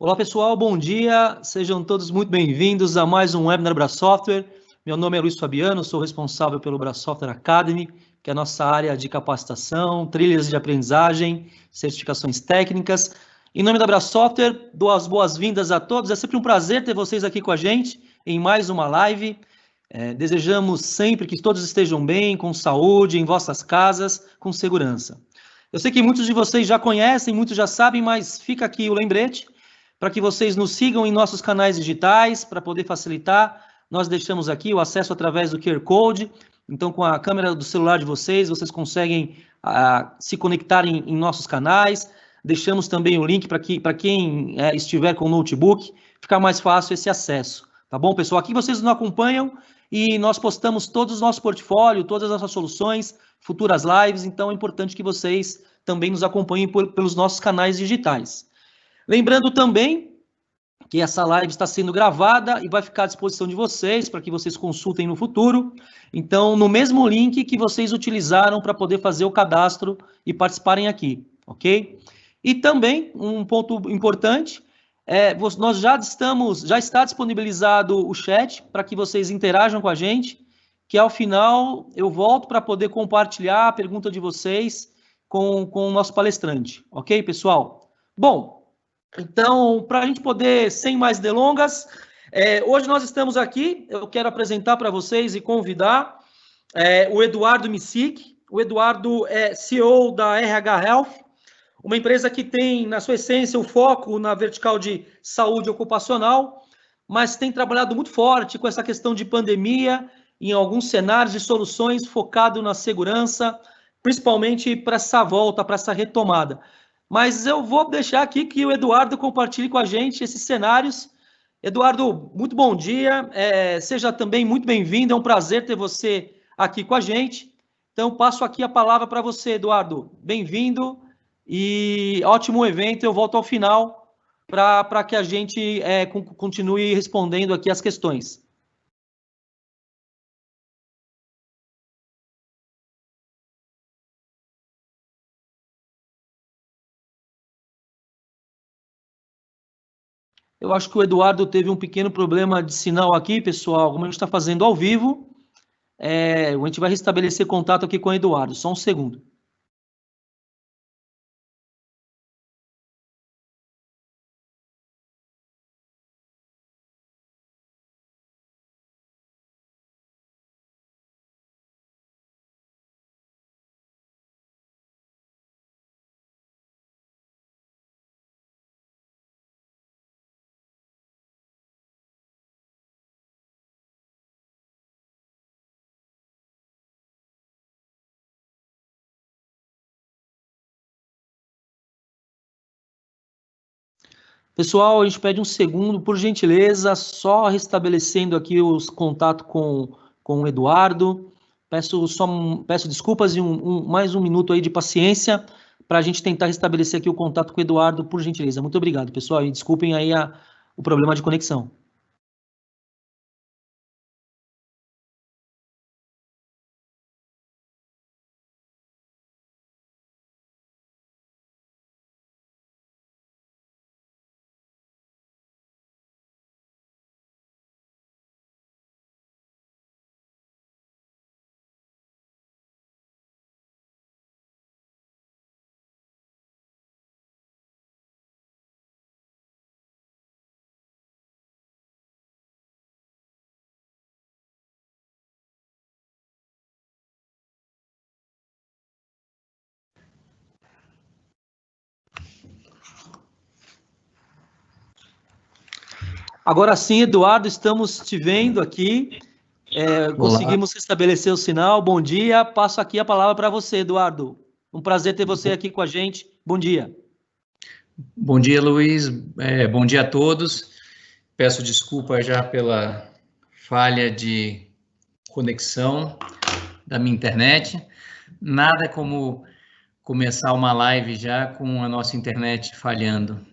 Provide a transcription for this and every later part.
Olá pessoal, bom dia, sejam todos muito bem-vindos a mais um webinar Bra Software. Meu nome é Luiz Fabiano, sou responsável pelo Bra Software Academy, que é a nossa área de capacitação, trilhas de aprendizagem, certificações técnicas. Em nome da Bra Software, dou as boas-vindas a todos, é sempre um prazer ter vocês aqui com a gente em mais uma live. Desejamos sempre que todos estejam bem, com saúde, em vossas casas, com segurança. Eu sei que muitos de vocês já conhecem, muitos já sabem, mas fica aqui o lembrete para que vocês nos sigam em nossos canais digitais, para poder facilitar. Nós deixamos aqui o acesso através do QR Code. Então, com a câmera do celular de vocês, vocês conseguem se conectar em nossos canais. Deixamos também o link para quem estiver com o notebook, ficar mais fácil esse acesso. Tá bom, pessoal? Aqui vocês nos acompanham e nós postamos todos os nossos portfólios, todas as nossas soluções, futuras lives. Então, é importante que vocês também nos acompanhem pelos nossos canais digitais. Lembrando também que essa live está sendo gravada e vai ficar à disposição de vocês para que vocês consultem no futuro. Então, no mesmo link que vocês utilizaram para poder fazer o cadastro e participarem aqui, ok? E também, um ponto importante, nós já está disponibilizado o chat para que vocês interajam com a gente, que ao final eu volto para poder compartilhar a pergunta de vocês com o nosso palestrante, ok, pessoal? Bom, então, para a gente poder, sem mais delongas, hoje nós estamos aqui, eu quero apresentar para vocês e convidar o Eduardo Misic. O Eduardo é CEO da RH Health, uma empresa que tem, na sua essência, o foco na vertical de saúde ocupacional, mas tem trabalhado muito forte com essa questão de pandemia, em alguns cenários de soluções focado na segurança, principalmente para essa volta, para essa retomada. Mas eu vou deixar aqui que o Eduardo compartilhe com a gente esses cenários. Eduardo, muito bom dia, seja também muito bem-vindo, é um prazer ter você aqui com a gente. Então, passo aqui a palavra para você, Eduardo. Bem-vindo e ótimo evento, eu volto ao final para que a gente continue respondendo aqui as questões. Eu acho que o Eduardo teve um pequeno problema de sinal aqui, pessoal. Como a gente está fazendo ao vivo, a gente vai restabelecer contato aqui com o Eduardo. Só um segundo. Pessoal, a gente pede um segundo, por gentileza, só restabelecendo aqui os contatos com o Eduardo. Peço desculpas e mais um minuto aí de paciência para a gente tentar restabelecer aqui o contato com o Eduardo, por gentileza. Muito obrigado, pessoal, e desculpem aí o problema de conexão. Agora sim, Eduardo, estamos te vendo aqui. Conseguimos restabelecer o sinal. Bom dia. Passo aqui a palavra para você, Eduardo. Um prazer ter você aqui com a gente. Bom dia. Bom dia, Luiz. Bom dia a todos. Peço desculpa já pela falha de conexão da minha internet. Nada como começar uma live já com a nossa internet falhando,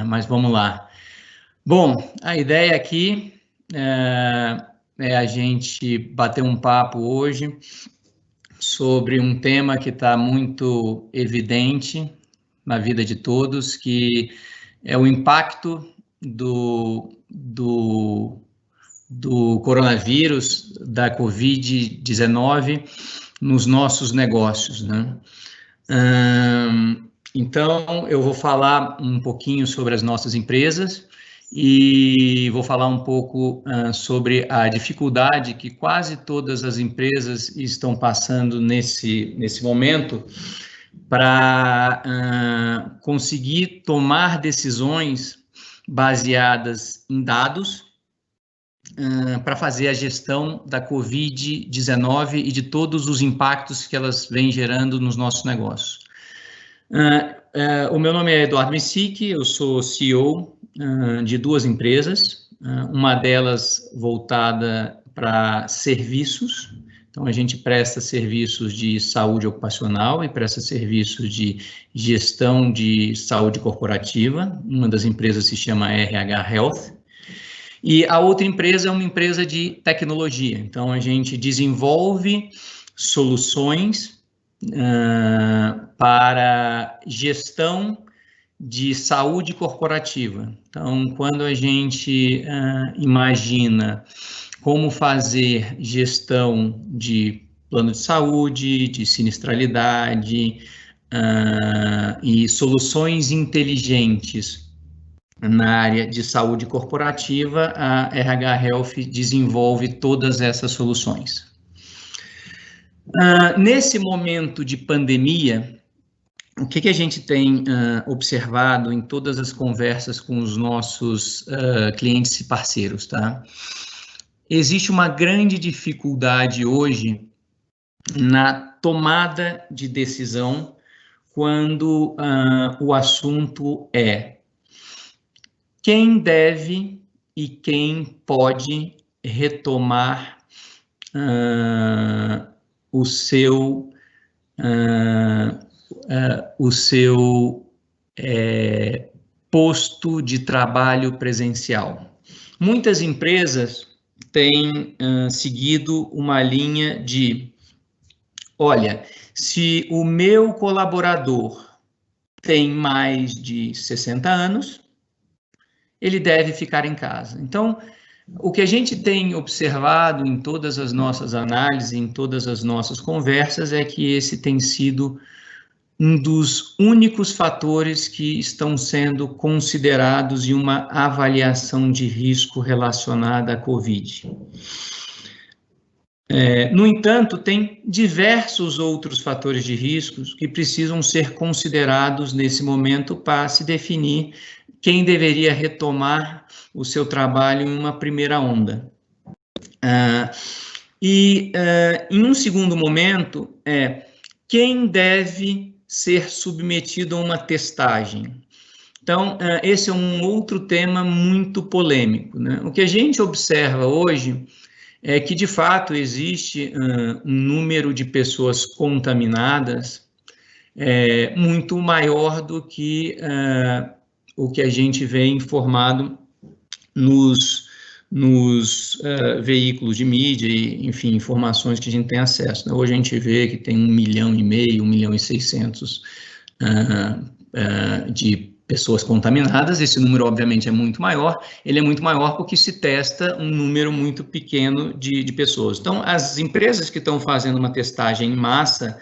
mas vamos lá. Bom, a ideia aqui é a gente bater um papo hoje sobre um tema que está muito evidente na vida de todos, que é o impacto do coronavírus, da Covid-19, nos nossos negócios, né? Então, eu vou falar um pouquinho sobre as nossas empresas e vou falar um pouco sobre a dificuldade que quase todas as empresas estão passando nesse momento para conseguir tomar decisões baseadas em dados para fazer a gestão da Covid-19 e de todos os impactos que elas vêm gerando nos nossos negócios. O meu nome é Eduardo Messick, eu sou CEO de duas empresas, uma delas voltada para serviços. Então, a gente presta serviços de saúde ocupacional e presta serviços de gestão de saúde corporativa. Uma das empresas se chama RH Health. E a outra empresa é uma empresa de tecnologia. Então, a gente desenvolve soluções para gestão de saúde corporativa. Então, quando a gente imagina como fazer gestão de plano de saúde, de sinistralidade e soluções inteligentes na área de saúde corporativa, a RH Health desenvolve todas essas soluções. Nesse momento de pandemia, o que a gente tem observado em todas as conversas com os nossos clientes e parceiros, tá? Existe uma grande dificuldade hoje na tomada de decisão quando o assunto é quem deve e quem pode retomar o seu posto de trabalho presencial. Muitas empresas têm seguido uma linha de, olha, se o meu colaborador tem mais de 60 anos, ele deve ficar em casa. Então, o que a gente tem observado em todas as nossas análises, em todas as nossas conversas, é que esse tem sido um dos únicos fatores que estão sendo considerados em uma avaliação de risco relacionada à Covid. No entanto, tem diversos outros fatores de riscos que precisam ser considerados nesse momento para se definir quem deveria retomar o seu trabalho em uma primeira onda. Em um segundo momento, quem deve ser submetido a uma testagem. Então, esse é um outro tema muito polêmico, né? O que a gente observa hoje é que, de fato, existe um número de pessoas contaminadas muito maior do que o que a gente vê informado nos veículos de mídia e, enfim, informações que a gente tem acesso, né? Hoje a gente vê que tem 1,5 milhão, 1,6 milhão de pessoas contaminadas. Esse número, obviamente, é muito maior. Ele é muito maior porque se testa um número muito pequeno de pessoas. Então, as empresas que estão fazendo uma testagem em massa,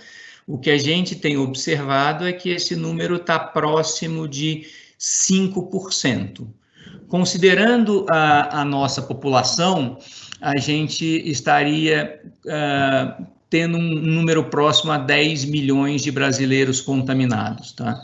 o que a gente tem observado é que esse número está próximo de 5%. Considerando a nossa população, a gente estaria tendo um número próximo a 10 milhões de brasileiros contaminados, tá?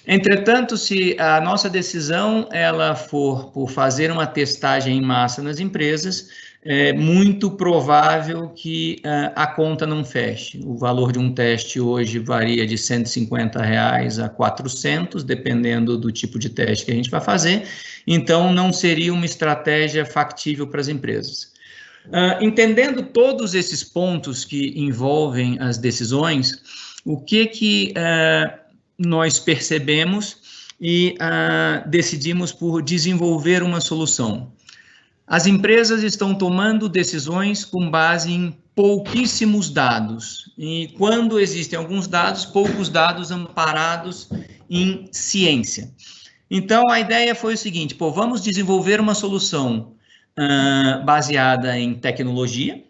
Entretanto, se a nossa decisão ela for por fazer uma testagem em massa nas empresas, é muito provável que a conta não feche. O valor de um teste hoje varia de R$ 150 a 400, dependendo do tipo de teste que a gente vai fazer. Então, não seria uma estratégia factível para as empresas. Entendendo todos esses pontos que envolvem as decisões, o que nós percebemos e decidimos por desenvolver uma solução. As empresas estão tomando decisões com base em pouquíssimos dados. E quando existem alguns dados, poucos dados amparados em ciência. Então, a ideia foi o seguinte, pô, vamos desenvolver uma solução baseada em tecnologia,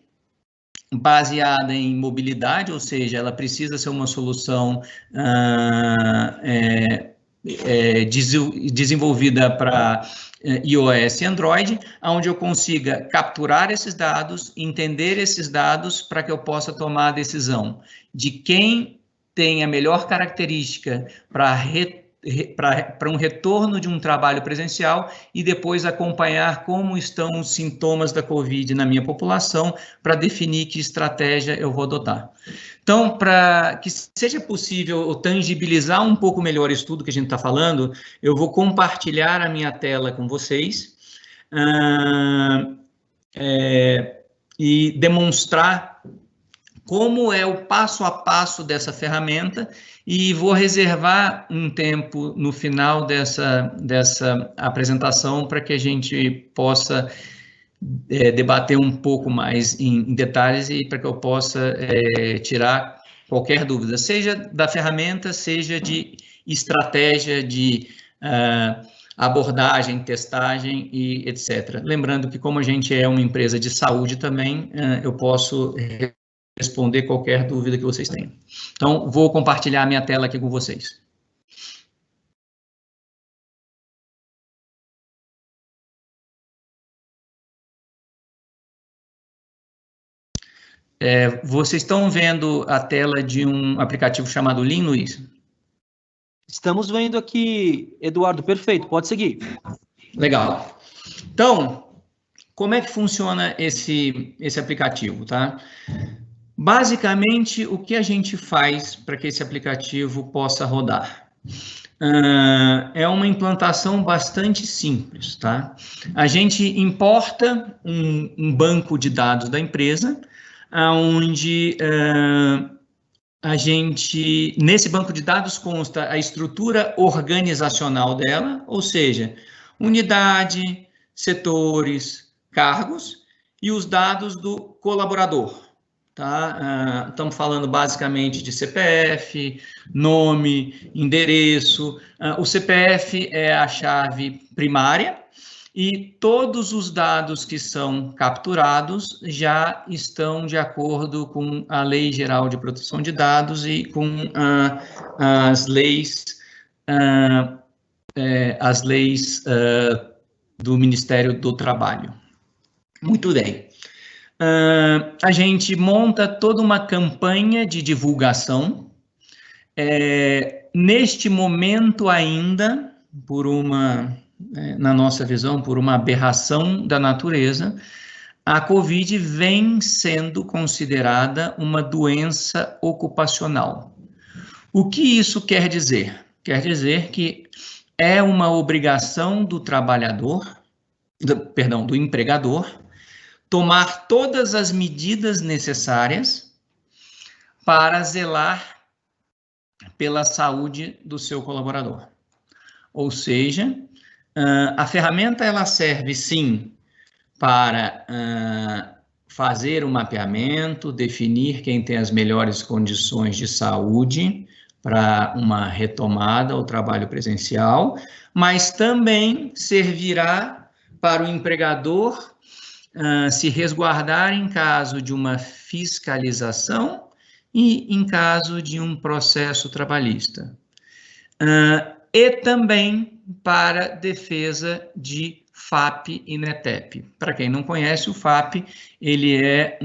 baseada em mobilidade, ou seja, ela precisa ser uma solução desenvolvida para iOS e Android, onde eu consiga capturar esses dados, entender esses dados para que eu possa tomar a decisão de quem tem a melhor característica para um retorno de um trabalho presencial e depois acompanhar como estão os sintomas da Covid na minha população para definir que estratégia eu vou adotar. Então, para que seja possível tangibilizar um pouco melhor isso tudo que a gente está falando, eu vou compartilhar a minha tela com vocês e demonstrar como é o passo a passo dessa ferramenta e vou reservar um tempo no final dessa apresentação para que a gente possa debater um pouco mais em detalhes e para que eu possa tirar qualquer dúvida, seja da ferramenta, seja de estratégia, de abordagem, testagem e etc. Lembrando que como a gente é uma empresa de saúde também, eu posso responder qualquer dúvida que vocês tenham. Então, vou compartilhar a minha tela aqui com vocês. Vocês estão vendo a tela de um aplicativo chamado Lean, Luiz? Estamos vendo aqui, Eduardo, perfeito, pode seguir. Legal. Então, como é que funciona esse aplicativo, tá? Basicamente, o que a gente faz para que esse aplicativo possa rodar? É uma implantação bastante simples, tá? A gente importa um banco de dados da empresa, onde nesse banco de dados consta a estrutura organizacional dela, ou seja, unidade, setores, cargos e os dados do colaborador. Tá? Estamos falando basicamente de CPF, nome, endereço. O CPF é a chave primária e todos os dados que são capturados já estão de acordo com a Lei Geral de Proteção de Dados e com as leis do Ministério do Trabalho. Muito bem. A gente monta toda uma campanha de divulgação. Neste momento ainda, na nossa visão, por uma aberração da natureza, a Covid vem sendo considerada uma doença ocupacional. O que isso quer dizer? Quer dizer que é uma obrigação do empregador, tomar todas as medidas necessárias para zelar pela saúde do seu colaborador. Ou seja, a ferramenta ela serve sim para fazer um mapeamento, definir quem tem as melhores condições de saúde para uma retomada ao trabalho presencial, mas também servirá para o empregador se resguardar em caso de uma fiscalização e em caso de um processo trabalhista. E também para defesa de FAP e NETEP. Para quem não conhece, o FAP ele é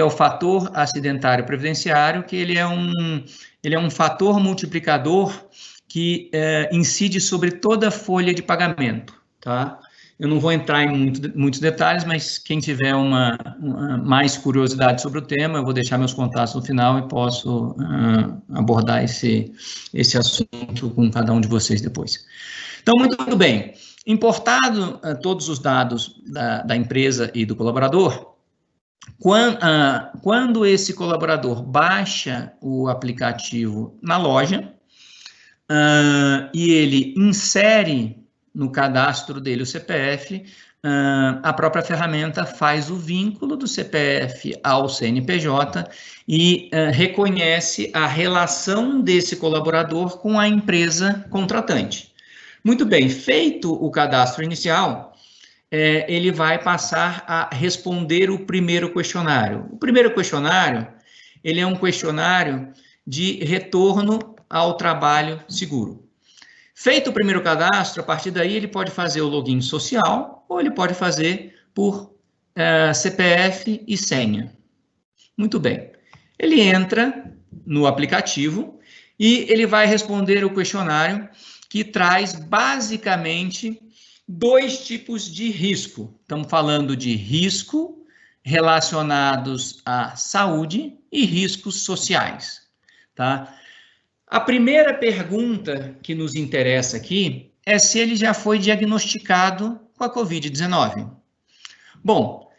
o fator acidentário previdenciário, que ele é um fator multiplicador que incide sobre toda a folha de pagamento, tá? Eu não vou entrar em muitos detalhes, mas quem tiver mais curiosidade sobre o tema, eu vou deixar meus contatos no final e posso abordar esse assunto com cada um de vocês depois. Então, muito bem. Importado todos os dados da empresa e do colaborador, quando esse colaborador baixa o aplicativo na loja e ele insere no cadastro dele o CPF, a própria ferramenta faz o vínculo do CPF ao CNPJ e reconhece a relação desse colaborador com a empresa contratante. Muito bem, feito o cadastro inicial, ele vai passar a responder o primeiro questionário. O primeiro questionário, ele é um questionário de retorno ao trabalho seguro. Feito o primeiro cadastro, a partir daí ele pode fazer o login social ou ele pode fazer por CPF e senha. Muito bem. Ele entra no aplicativo e ele vai responder o questionário que traz basicamente 2 tipos de risco. Estamos falando de risco relacionados à saúde e riscos sociais, tá? A primeira pergunta que nos interessa aqui é se ele já foi diagnosticado com a Covid-19. Bom,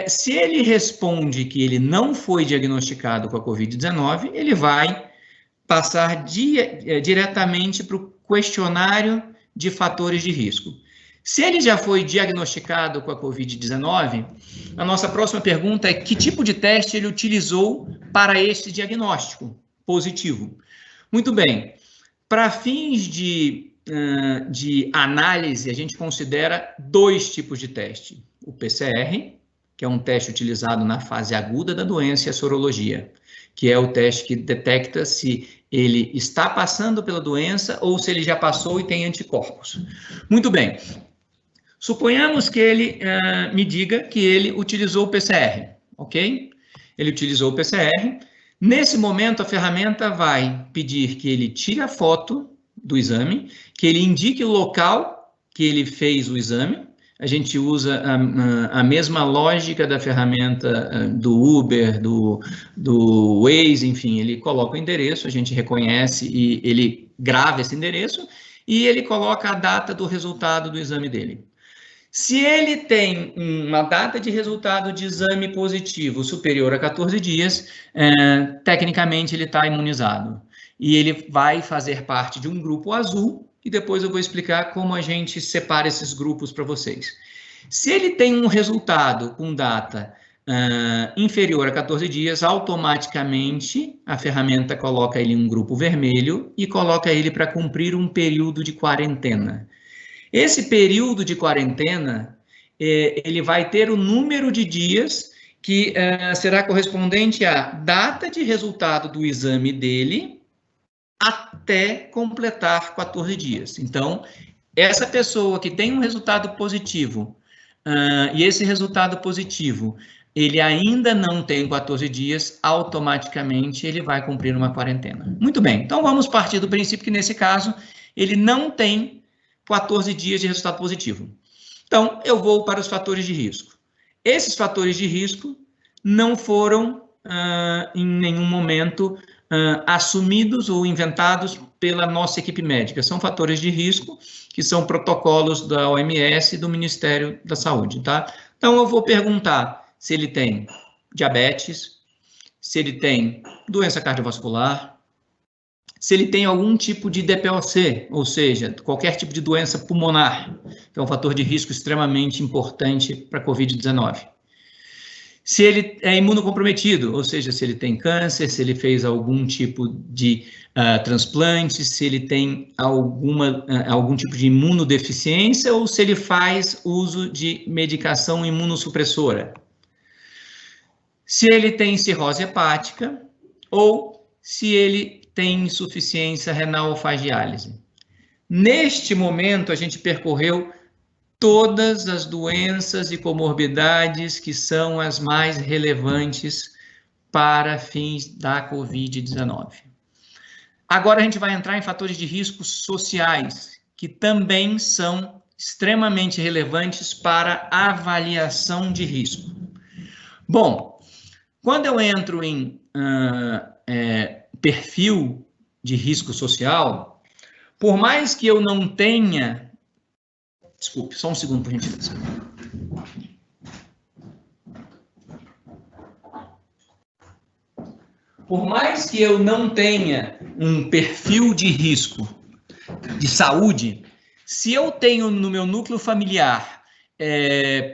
se ele responde que ele não foi diagnosticado com a Covid-19, ele vai passar diretamente para o questionário de fatores de risco. Se ele já foi diagnosticado com a Covid-19, a nossa próxima pergunta é que tipo de teste ele utilizou para esse diagnóstico positivo. Muito bem, para fins de análise, a gente considera 2 tipos de teste. O PCR, que é um teste utilizado na fase aguda da doença, e a sorologia, que é o teste que detecta se ele está passando pela doença ou se ele já passou e tem anticorpos. Muito bem, suponhamos que ele me diga que ele utilizou o PCR, ok? Ele utilizou o PCR. Nesse momento, a ferramenta vai pedir que ele tire a foto do exame, que ele indique o local que ele fez o exame. A gente usa a mesma lógica da ferramenta do Uber, do Waze, enfim, ele coloca o endereço, a gente reconhece e ele grava esse endereço e ele coloca a data do resultado do exame dele. Se ele tem uma data de resultado de exame positivo superior a 14 dias, tecnicamente ele está imunizado. E ele vai fazer parte de um grupo azul, e depois eu vou explicar como a gente separa esses grupos para vocês. Se ele tem um resultado com data inferior a 14 dias, automaticamente a ferramenta coloca ele em um grupo vermelho e coloca ele para cumprir um período de quarentena. Esse período de quarentena, ele vai ter o número de dias que será correspondente à data de resultado do exame dele até completar 14 dias. Então, essa pessoa que tem um resultado positivo e esse resultado positivo, ele ainda não tem 14 dias, automaticamente ele vai cumprir uma quarentena. Muito bem, então vamos partir do princípio que nesse caso ele não tem 14 dias de resultado positivo. Então, eu vou para os fatores de risco. Esses fatores de risco não foram, em nenhum momento, assumidos ou inventados pela nossa equipe médica. São fatores de risco que são protocolos da OMS e do Ministério da Saúde, tá? Então, eu vou perguntar se ele tem diabetes, se ele tem doença cardiovascular, se ele tem algum tipo de DPOC, ou seja, qualquer tipo de doença pulmonar, que é um fator de risco extremamente importante para a Covid-19. Se ele é imunocomprometido, ou seja, se ele tem câncer, se ele fez algum tipo de transplante, se ele tem algum tipo de imunodeficiência ou se ele faz uso de medicação imunossupressora. Se ele tem cirrose hepática ou se ele tem insuficiência renal ou faz diálise. Neste momento, a gente percorreu todas as doenças e comorbidades que são as mais relevantes para fins da Covid-19. Agora a gente vai entrar em fatores de risco sociais, que também são extremamente relevantes para a avaliação de risco. Bom, quando eu entro em perfil de risco social, por mais que eu não tenha... Desculpe, só um segundo, por gentileza. Por mais que eu não tenha um perfil de risco de saúde, se eu tenho no meu núcleo familiar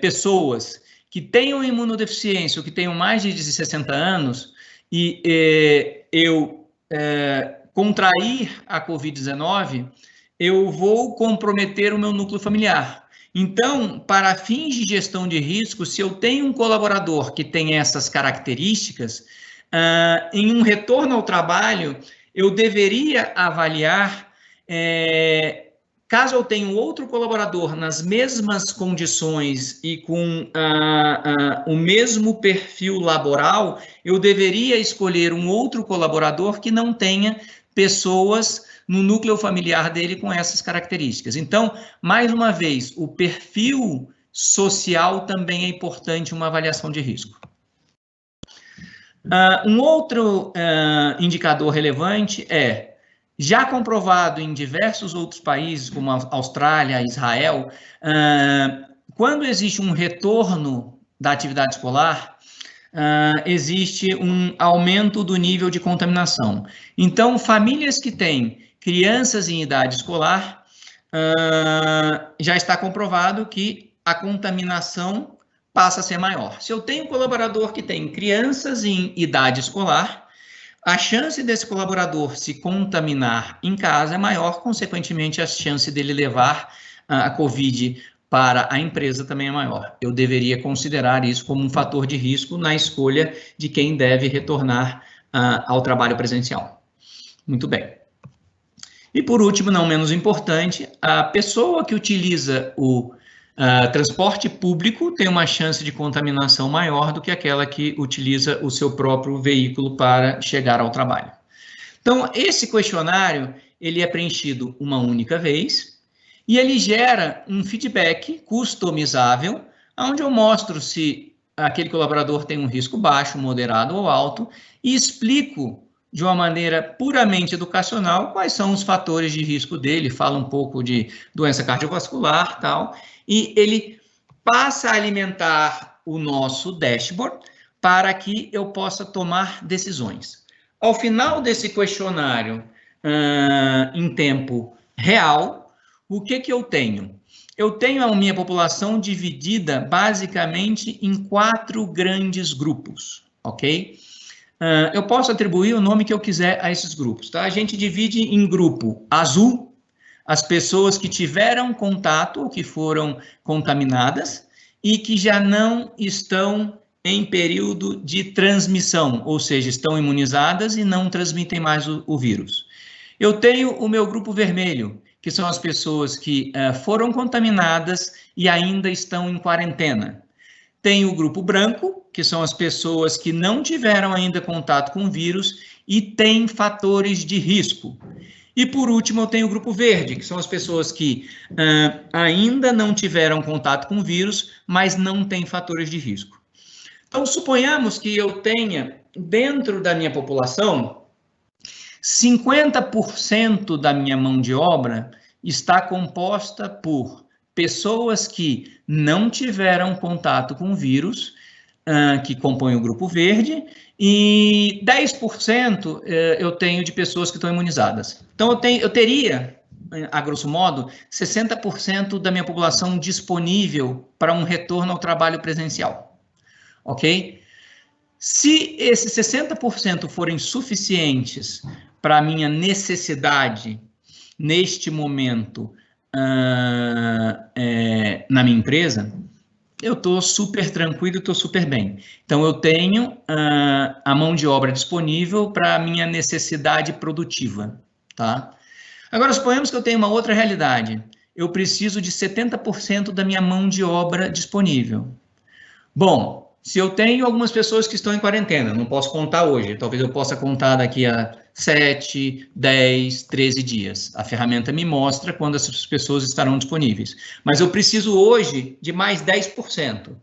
pessoas que tenham imunodeficiência ou que tenham mais de 60 anos e eu contrair a Covid-19, eu vou comprometer o meu núcleo familiar. Então, para fins de gestão de risco, se eu tenho um colaborador que tem essas características, em um retorno ao trabalho, eu deveria avaliar, caso eu tenha outro colaborador nas mesmas condições e com o mesmo perfil laboral, eu deveria escolher um outro colaborador que não tenha pessoas no núcleo familiar dele com essas características. Então, mais uma vez, o perfil social também é importante uma avaliação de risco. Um outro indicador relevante é, já comprovado em diversos outros países, como a Austrália, Israel, quando existe um retorno da atividade escolar, existe um aumento do nível de contaminação. Então, famílias que têm crianças em idade escolar, já está comprovado que a contaminação passa a ser maior. Se eu tenho um colaborador que tem crianças em idade escolar, a chance desse colaborador se contaminar em casa é maior, consequentemente, a chance dele levar a Covid para a empresa também é maior. Eu deveria considerar isso como um fator de risco na escolha de quem deve retornar ao trabalho presencial. Muito bem. E por último, não menos importante, a pessoa que utiliza o transporte público tem uma chance de contaminação maior do que aquela que utiliza o seu próprio veículo para chegar ao trabalho. Então, esse questionário, ele é preenchido uma única vez e ele gera um feedback customizável, onde eu mostro se aquele colaborador tem um risco baixo, moderado ou alto e explico de uma maneira puramente educacional quais são os fatores de risco dele, fala um pouco de doença cardiovascular, tal, e ele passa a alimentar o nosso dashboard para que eu possa tomar decisões. Ao final desse questionário, em tempo real, o que eu tenho? Eu tenho a minha população dividida basicamente em 4 grandes grupos, ok? Eu posso atribuir o nome que eu quiser a esses grupos, tá? A gente divide em grupo azul, as pessoas que tiveram contato ou que foram contaminadas e que já não estão em período de transmissão, ou seja, estão imunizadas e não transmitem mais o vírus. Eu tenho o meu grupo vermelho, que são as pessoas que foram contaminadas e ainda estão em quarentena. Tem o grupo branco, que são as pessoas que não tiveram ainda contato com o vírus e têm fatores de risco. E, por último, eu tenho o grupo verde, que são as pessoas que ainda não tiveram contato com o vírus, mas não têm fatores de risco. Então, suponhamos que eu tenha, dentro da minha população, 50% da minha mão de obra está composta por pessoas que não tiveram contato com o vírus, que compõem o grupo verde, e 10% eu tenho de pessoas que estão imunizadas. Então, eu teria, a grosso modo, 60% da minha população disponível para um retorno ao trabalho presencial, ok? Se esses 60% forem suficientes para a minha necessidade, neste momento, na minha empresa, eu estou super tranquilo, estou super bem. Então, eu tenho a mão de obra disponível para a minha necessidade produtiva, tá? Agora, suponhamos que eu tenho uma outra realidade. Eu preciso de 70% da minha mão de obra disponível. Bom, se eu tenho algumas pessoas que estão em quarentena, não posso contar hoje, talvez eu possa contar daqui a 7, 10, 13 dias. A ferramenta me mostra quando essas pessoas estarão disponíveis. Mas eu preciso hoje de mais 10%.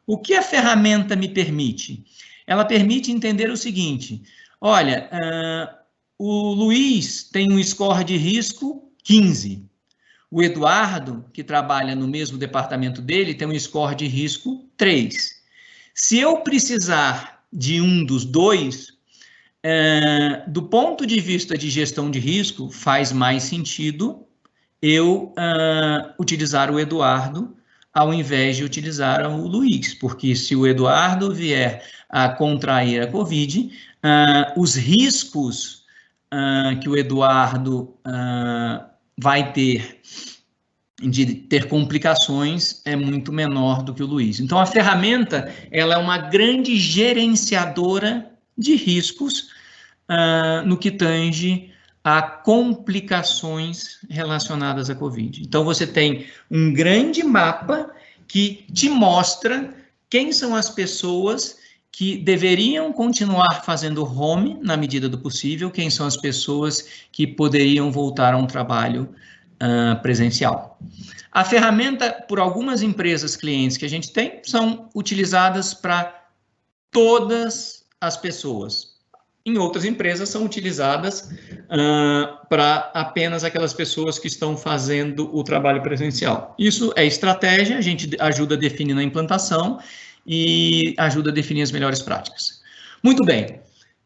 O que a ferramenta me permite? Ela permite entender o seguinte, olha, o Luiz tem um score de risco 15. O Eduardo, que trabalha no mesmo departamento dele, tem um score de risco 3. Se eu precisar de um dos dois, do ponto de vista de gestão de risco, faz mais sentido eu utilizar o Eduardo ao invés de utilizar o Luiz, porque se o Eduardo vier a contrair a Covid, os riscos que o Eduardo vai ter de ter complicações é muito menor do que o Luiz. Então, a ferramenta ela é uma grande gerenciadora de riscos no que tange a complicações relacionadas à Covid. Então, você tem um grande mapa que te mostra quem são as pessoas que deveriam continuar fazendo home na medida do possível, quem são as pessoas que poderiam voltar a um trabalho presencial. A ferramenta, por algumas empresas clientes que a gente tem, são utilizadas para todas as pessoas. Em outras empresas, são utilizadas para apenas aquelas pessoas que estão fazendo o trabalho presencial. Isso é estratégia, a gente ajuda a definir na implantação e ajuda a definir as melhores práticas. Muito bem.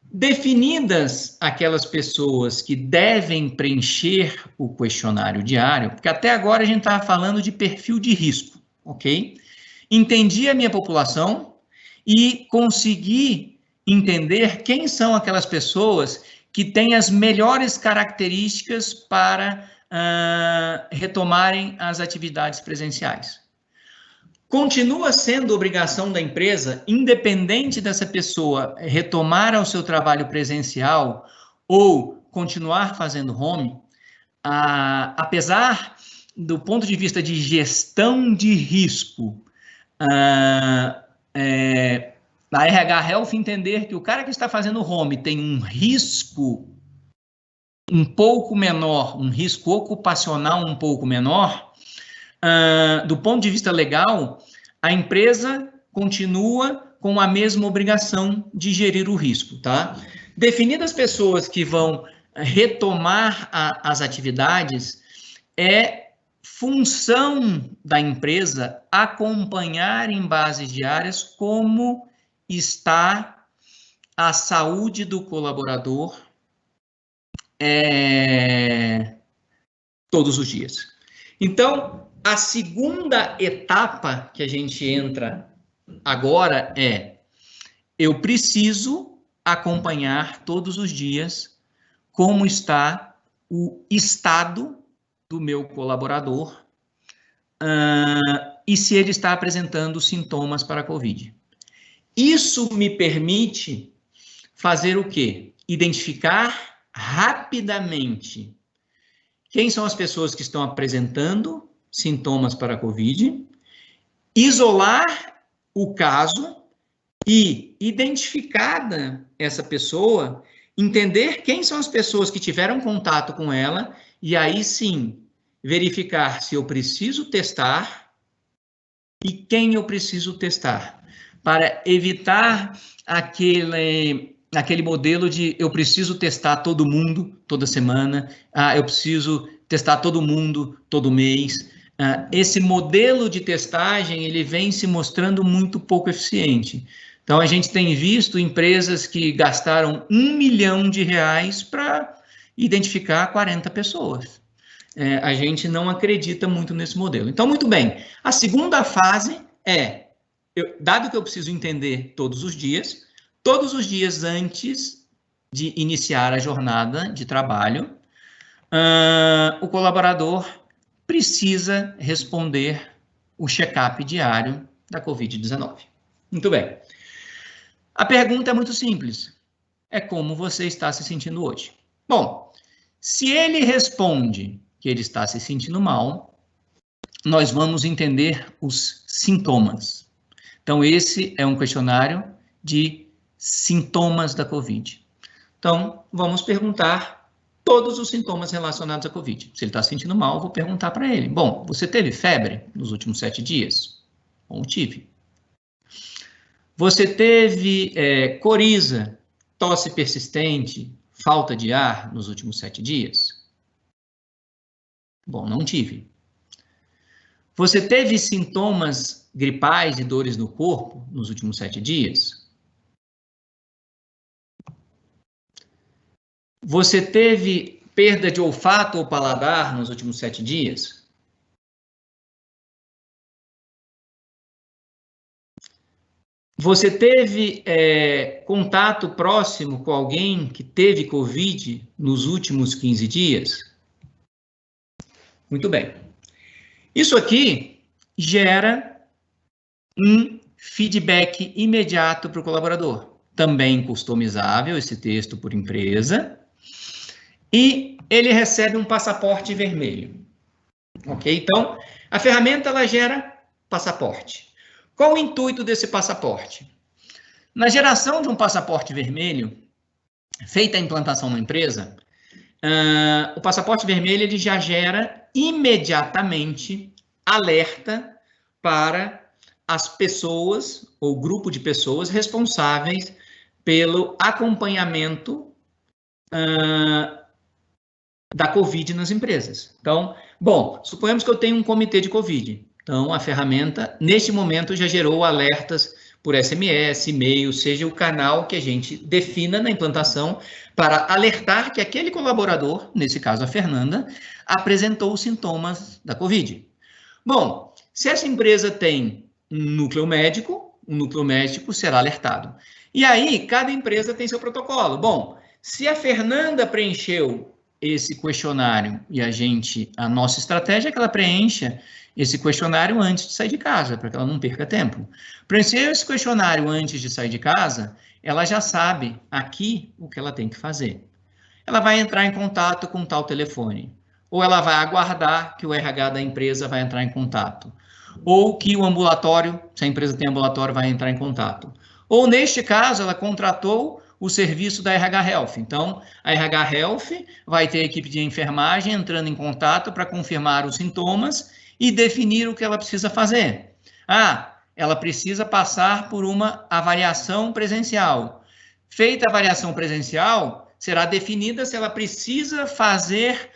Definidas aquelas pessoas que devem preencher o questionário diário, porque até agora a gente estava falando de perfil de risco, ok? Entendi a minha população e consegui entender quem são aquelas pessoas que têm as melhores características para retomarem as atividades presenciais. Continua sendo obrigação da empresa, independente dessa pessoa retomar ao seu trabalho presencial ou continuar fazendo home, apesar do ponto de vista de gestão de risco, a RH Health entender que o cara que está fazendo home tem um risco um pouco menor, um risco ocupacional um pouco menor, do ponto de vista legal, a empresa continua com a mesma obrigação de gerir o risco, tá? Definidas as pessoas que vão retomar as atividades, é função da empresa acompanhar em bases diárias como está a saúde do colaborador todos os dias. Então, a segunda etapa que a gente entra agora eu preciso acompanhar todos os dias como está o estado do meu colaborador e se ele está apresentando sintomas para a Covid. Isso me permite fazer o quê? Identificar rapidamente quem são as pessoas que estão apresentando sintomas para a Covid, isolar o caso e, identificada essa pessoa, entender quem são as pessoas que tiveram contato com ela e aí sim verificar se eu preciso testar e quem eu preciso testar, para evitar aquele modelo de eu preciso testar todo mundo toda semana, eu preciso testar todo mundo todo mês. Esse modelo de testagem ele vem se mostrando muito pouco eficiente. Então, a gente tem visto empresas que gastaram R$1 milhão para identificar 40 pessoas. A gente não acredita muito nesse modelo. Então, muito bem. A segunda fase dado que eu preciso entender todos os dias antes de iniciar a jornada de trabalho, o colaborador precisa responder o check-up diário da Covid-19. Muito bem. A pergunta é muito simples. É como você está se sentindo hoje? Bom, se ele responde que ele está se sentindo mal, nós vamos entender os sintomas. Então, esse é um questionário de sintomas da Covid. Então, vamos perguntar todos os sintomas relacionados à Covid. Se ele está se sentindo mal, eu vou perguntar para ele. Bom, você teve febre nos últimos 7 dias? Bom, tive. Você teve coriza, tosse persistente, falta de ar nos últimos 7 dias? Bom, não tive. Você teve sintomas gripais e dores no corpo nos últimos 7 dias? Você teve perda de olfato ou paladar nos últimos 7 dias? Você teve contato próximo com alguém que teve Covid nos últimos 15 dias? Muito bem. Isso aqui gera um feedback imediato para o colaborador. Também customizável esse texto por empresa. E ele recebe um passaporte vermelho. Ok? Então, a ferramenta ela gera passaporte. Qual o intuito desse passaporte? Na geração de um passaporte vermelho, feita a implantação na empresa, o passaporte vermelho ele já gera imediatamente alerta para as pessoas ou grupo de pessoas responsáveis pelo acompanhamento da Covid nas empresas. Então, bom, suponhamos que eu tenho um comitê de Covid. Então, a ferramenta, neste momento, já gerou alertas por SMS, e-mail, seja o canal que a gente defina na implantação para alertar que aquele colaborador, nesse caso a Fernanda, apresentou os sintomas da Covid. Bom, se essa empresa tem um núcleo médico será alertado. E aí, cada empresa tem seu protocolo. Bom, se a Fernanda preencheu esse questionário e a nossa estratégia é que ela preencha esse questionário antes de sair de casa, para que ela não perca tempo. Preencher esse questionário antes de sair de casa, ela já sabe aqui o que ela tem que fazer. Ela vai entrar em contato com tal telefone, ou ela vai aguardar que o RH da empresa vai entrar em contato, ou que o ambulatório, se a empresa tem ambulatório, vai entrar em contato. Ou, neste caso, ela contratou o serviço da RH Health. Então, a RH Health vai ter a equipe de enfermagem entrando em contato para confirmar os sintomas e definir o que ela precisa fazer. Ela precisa passar por uma avaliação presencial. Feita a avaliação presencial, será definida se ela precisa fazer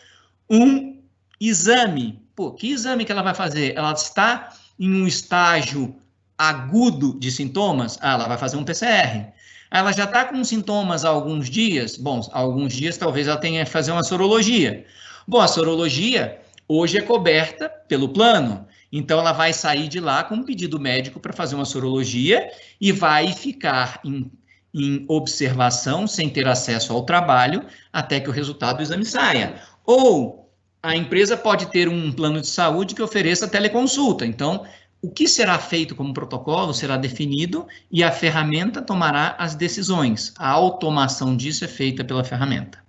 um exame. Pô, que exame que ela vai fazer? Ela está em um estágio agudo de sintomas? Ela vai fazer um PCR. Ela já está com sintomas há alguns dias? Bom, há alguns dias talvez ela tenha que fazer uma sorologia. Bom, a sorologia hoje é coberta pelo plano, então ela vai sair de lá com um pedido médico para fazer uma sorologia e vai ficar em observação, sem ter acesso ao trabalho, até que o resultado do exame saia. Ou a empresa pode ter um plano de saúde que ofereça teleconsulta. Então, o que será feito como protocolo será definido e a ferramenta tomará as decisões. A automação disso é feita pela ferramenta.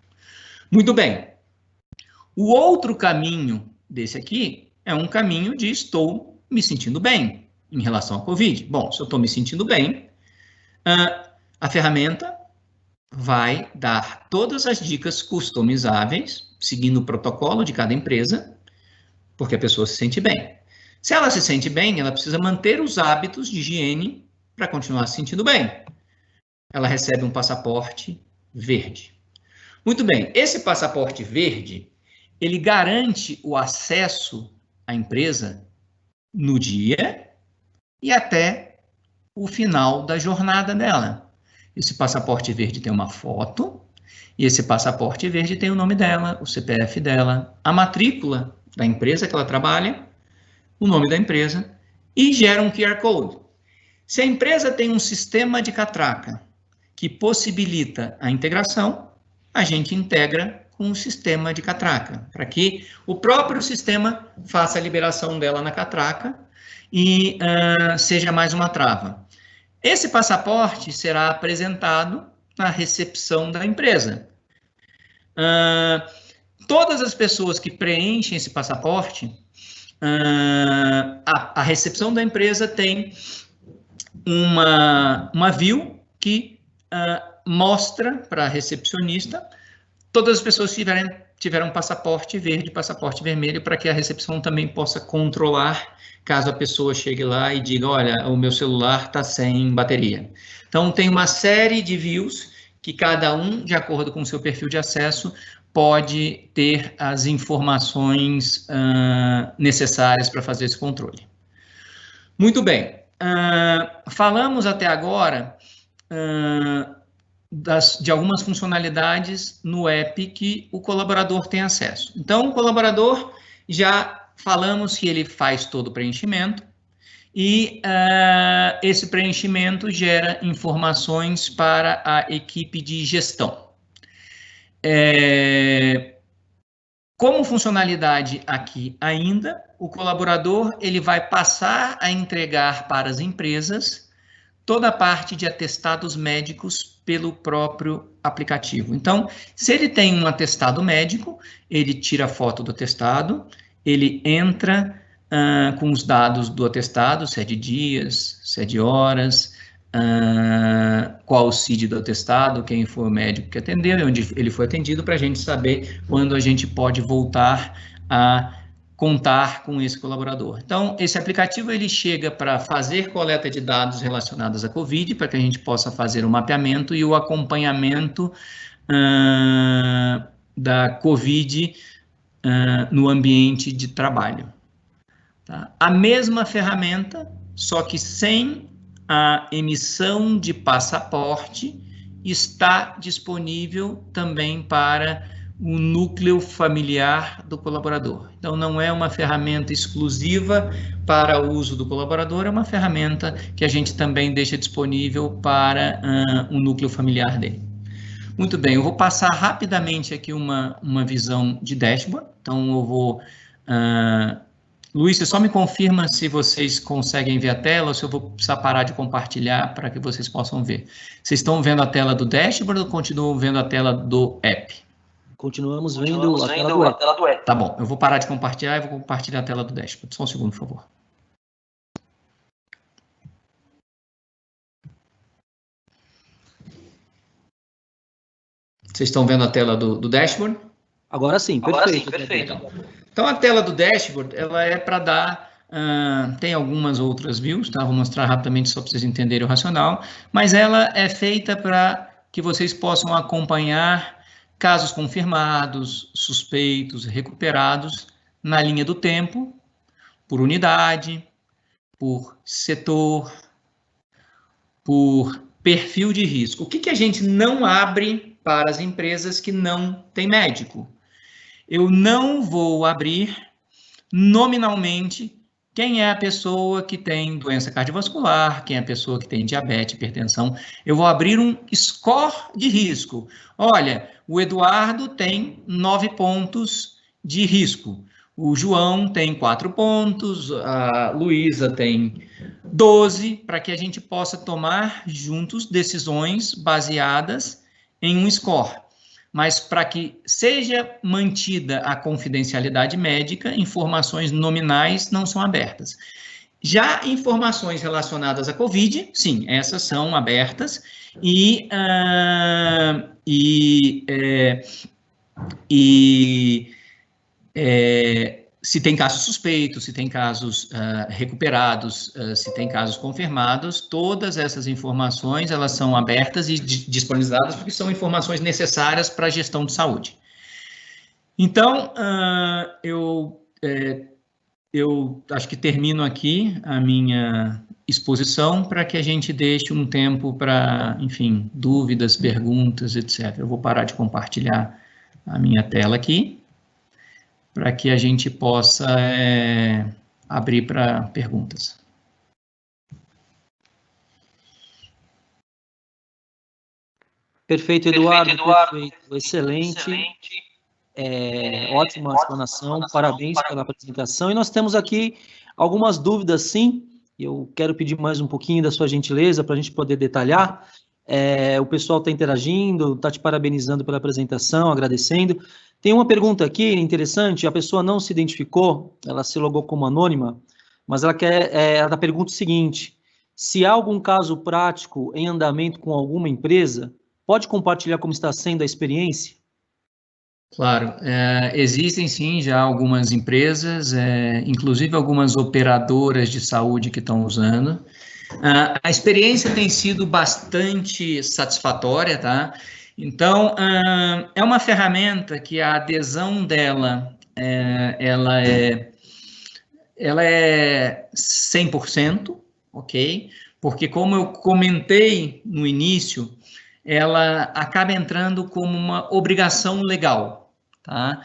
Muito bem. O outro caminho desse aqui é um caminho de estou me sentindo bem em relação à Covid. Bom, se eu estou me sentindo bem, a ferramenta vai dar todas as dicas customizáveis, seguindo o protocolo de cada empresa, porque a pessoa se sente bem. Se ela se sente bem, ela precisa manter os hábitos de higiene para continuar se sentindo bem. Ela recebe um passaporte verde. Muito bem, esse passaporte verde, ele garante o acesso à empresa no dia e até o final da jornada dela. Esse passaporte verde tem uma foto, e esse passaporte verde tem o nome dela, o CPF dela, a matrícula da empresa que ela trabalha, o nome da empresa, e gera um QR Code. Se a empresa tem um sistema de catraca que possibilita a integração, a gente integra com o sistema de catraca, para que o próprio sistema faça a liberação dela na catraca e seja mais uma trava. Esse passaporte será apresentado na recepção da empresa. Todas as pessoas que preenchem esse passaporte, a recepção da empresa tem uma view que mostra para a recepcionista todas as pessoas que tiveram passaporte verde, passaporte vermelho, para que a recepção também possa controlar caso a pessoa chegue lá e diga, olha, o meu celular está sem bateria. Então, tem uma série de views que cada um, de acordo com o seu perfil de acesso, pode ter as informações necessárias para fazer esse controle. Muito bem. Falamos até agora de algumas funcionalidades no app que o colaborador tem acesso. Então, o colaborador, já falamos que ele faz todo o preenchimento, e esse preenchimento gera informações para a equipe de gestão. Como funcionalidade aqui ainda, o colaborador ele vai passar a entregar para as empresas toda a parte de atestados médicos pelo próprio aplicativo. Então, se ele tem um atestado médico, ele tira a foto do atestado, ele entra com os dados do atestado, se é de dias, se é de horas, qual o CID do atestado, quem foi o médico que atendeu e onde ele foi atendido, para a gente saber quando a gente pode voltar a contar com esse colaborador. Então, esse aplicativo ele chega para fazer coleta de dados relacionados à COVID, para que a gente possa fazer o mapeamento e o acompanhamento da COVID no ambiente de trabalho. Tá? A mesma ferramenta, só que sem a emissão de passaporte, está disponível também para o núcleo familiar do colaborador. Então, não é uma ferramenta exclusiva para o uso do colaborador, é uma ferramenta que a gente também deixa disponível para o núcleo familiar dele. Muito bem, eu vou passar rapidamente aqui uma visão de dashboard. Então, eu vou... Luiz, você só me confirma se vocês conseguem ver a tela ou se eu vou precisar parar de compartilhar para que vocês possam ver. Vocês estão vendo a tela do dashboard ou continuam vendo a tela do app? Continuamos vendo a tela do app. Tá bom, eu vou parar de compartilhar e vou compartilhar a tela do dashboard. Só um segundo, por favor. Vocês estão vendo a tela do dashboard? Agora sim, perfeito. Então, a tela do dashboard, ela é para dar... tem algumas outras views, tá? Vou mostrar rapidamente só para vocês entenderem o racional, mas ela é feita para que vocês possam acompanhar casos confirmados, suspeitos, recuperados na linha do tempo, por unidade, por setor, por perfil de risco. O que a gente não abre para as empresas que não têm médico? Eu não vou abrir nominalmente quem é a pessoa que tem doença cardiovascular, quem é a pessoa que tem diabetes, hipertensão. Eu vou abrir um score de risco. Olha, o Eduardo tem 9 pontos de risco. O João tem 4 pontos, a Luísa tem 12, para que a gente possa tomar juntos decisões baseadas em um score. Mas para que seja mantida a confidencialidade médica, informações nominais não são abertas. Já informações relacionadas à COVID, sim, essas são abertas se tem casos suspeitos, se tem casos recuperados, se tem casos confirmados, todas essas informações elas são abertas e disponibilizadas porque são informações necessárias para a gestão de saúde. Então, eu acho que termino aqui a minha exposição para que a gente deixe um tempo para, enfim, dúvidas, perguntas, etc. Eu vou parar de compartilhar a minha tela aqui, para que a gente possa abrir para perguntas. Perfeito, Eduardo. Perfeito. Excelente. Ótima explanação. Parabéns pela apresentação. E nós temos aqui algumas dúvidas, sim. Eu quero pedir mais um pouquinho da sua gentileza para a gente poder detalhar. O pessoal está interagindo, está te parabenizando pela apresentação, agradecendo. Tem uma pergunta aqui interessante, a pessoa não se identificou, ela se logou como anônima, mas ela pergunta o seguinte: se há algum caso prático em andamento com alguma empresa, pode compartilhar como está sendo a experiência? Claro, existem sim já algumas empresas, inclusive algumas operadoras de saúde que estão usando. A experiência tem sido bastante satisfatória, tá? Então, é uma ferramenta que a adesão dela, ela é 100%, ok? Porque, como eu comentei no início, ela acaba entrando como uma obrigação legal, tá?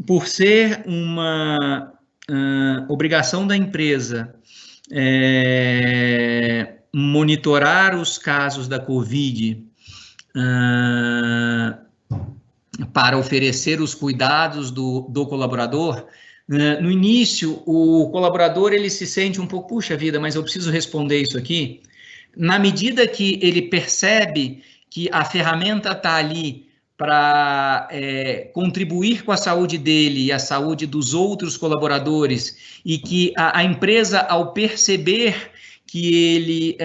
Por ser uma obrigação da empresa monitorar os casos da Covid para oferecer os cuidados do colaborador. No início, o colaborador ele se sente um pouco, puxa vida, mas eu preciso responder isso aqui. Na medida que ele percebe que a ferramenta está ali para contribuir com a saúde dele e a saúde dos outros colaboradores, e que a empresa, ao perceber que ele,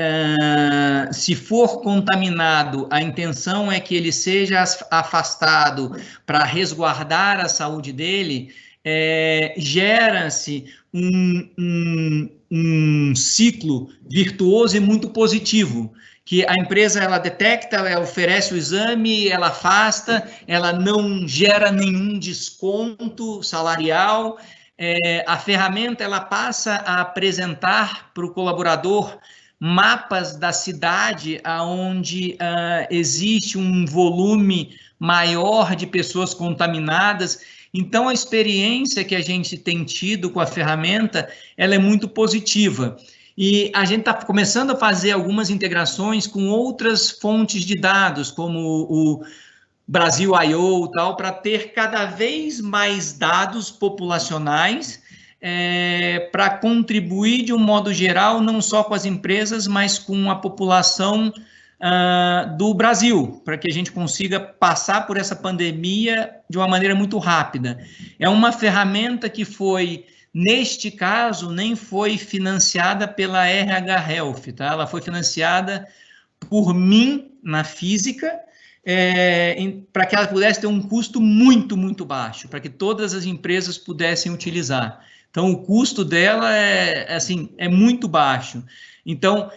se for contaminado, a intenção é que ele seja afastado para resguardar a saúde dele, gera-se um ciclo virtuoso e muito positivo, que a empresa ela detecta, ela oferece o exame, ela afasta, ela não gera nenhum desconto salarial. A ferramenta ela passa a apresentar para o colaborador mapas da cidade onde existe um volume maior de pessoas contaminadas. Então, a experiência que a gente tem tido com a ferramenta, ela é muito positiva. E a gente está começando a fazer algumas integrações com outras fontes de dados, como o Brasil I/O e tal, para ter cada vez mais dados populacionais para contribuir de um modo geral, não só com as empresas, mas com a população do Brasil, para que a gente consiga passar por essa pandemia de uma maneira muito rápida. É uma ferramenta que foi, neste caso, nem foi financiada pela RH Health, tá? Ela foi financiada por mim na física, para que ela pudesse ter um custo muito, muito baixo, para que todas as empresas pudessem utilizar. Então, o custo dela é muito baixo. Então,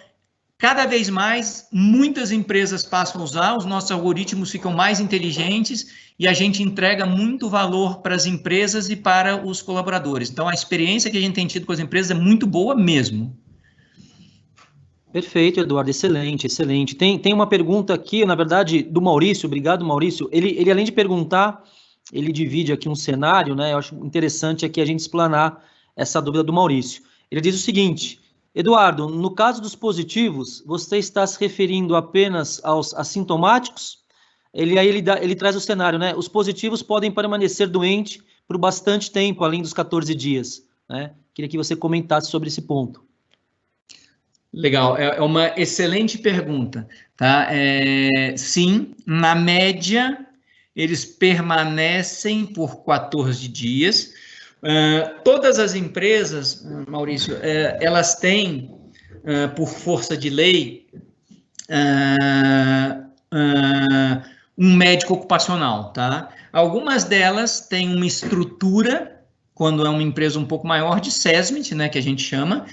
cada vez mais, muitas empresas passam a usar, os nossos algoritmos ficam mais inteligentes e a gente entrega muito valor para as empresas e para os colaboradores. Então, a experiência que a gente tem tido com as empresas é muito boa mesmo. Perfeito, Eduardo, excelente, excelente. Tem uma pergunta aqui, na verdade, do Maurício, obrigado, Maurício. Ele além de perguntar, ele divide aqui um cenário, né? Eu acho interessante aqui a gente explanar essa dúvida do Maurício. Ele diz o seguinte: Eduardo, no caso dos positivos, você está se referindo apenas aos assintomáticos? Ele traz o cenário, né? Os positivos podem permanecer doentes por bastante tempo, além dos 14 dias, né? Queria que você comentasse sobre esse ponto. Legal, é uma excelente pergunta, tá? Sim, na média, eles permanecem por 14 dias. Todas as empresas, Maurício, elas têm, por força de lei, um médico ocupacional, tá? Algumas delas têm uma estrutura, quando é uma empresa um pouco maior, de SESMIT, né, que a gente chama,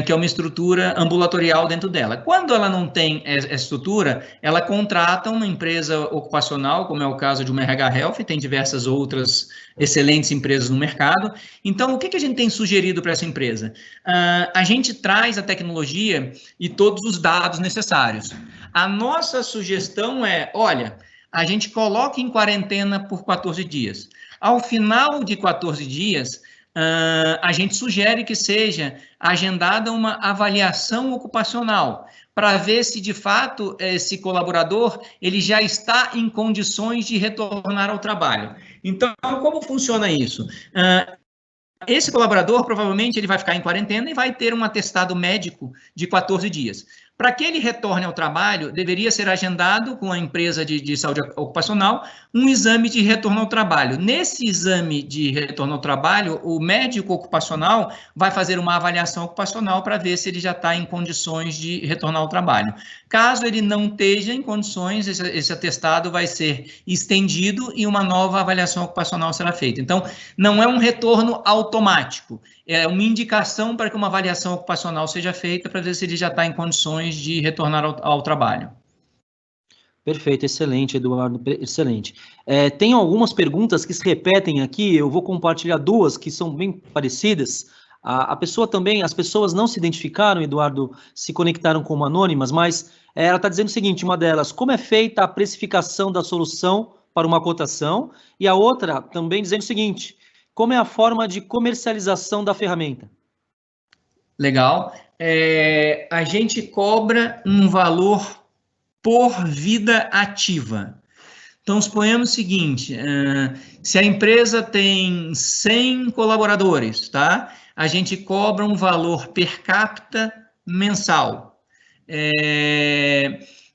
que é uma estrutura ambulatorial dentro dela. Quando ela não tem essa estrutura, ela contrata uma empresa ocupacional, como é o caso de uma RH Health, tem diversas outras excelentes empresas no mercado. Então, o que a gente tem sugerido para essa empresa? A gente traz a tecnologia e todos os dados necessários. A nossa sugestão é, olha, a gente coloca em quarentena por 14 dias. Ao final de 14 dias, a gente sugere que seja agendada uma avaliação ocupacional para ver se, de fato, esse colaborador ele já está em condições de retornar ao trabalho. Então, como funciona isso? Esse colaborador, provavelmente, ele vai ficar em quarentena e vai ter um atestado médico de 14 dias. Para que ele retorne ao trabalho, deveria ser agendado com a empresa de saúde ocupacional um exame de retorno ao trabalho. Nesse exame de retorno ao trabalho, o médico ocupacional vai fazer uma avaliação ocupacional para ver se ele já está em condições de retornar ao trabalho. Caso ele não esteja em condições, esse atestado vai ser estendido e uma nova avaliação ocupacional será feita. Então, não é um retorno automático, é uma indicação para que uma avaliação ocupacional seja feita para ver se ele já está em condições de retornar ao trabalho. Perfeito, excelente, Eduardo, excelente. Tem algumas perguntas que se repetem aqui, eu vou compartilhar duas que são bem parecidas. As pessoas não se identificaram, Eduardo, se conectaram como anônimas, mas ela está dizendo o seguinte, uma delas, como é feita a precificação da solução para uma cotação, e a outra também dizendo o seguinte, como é a forma de comercialização da ferramenta? Legal. A gente cobra um valor por vida ativa. Então, suponhamos o seguinte, se a empresa tem 100 colaboradores, tá? A gente cobra um valor per capita mensal.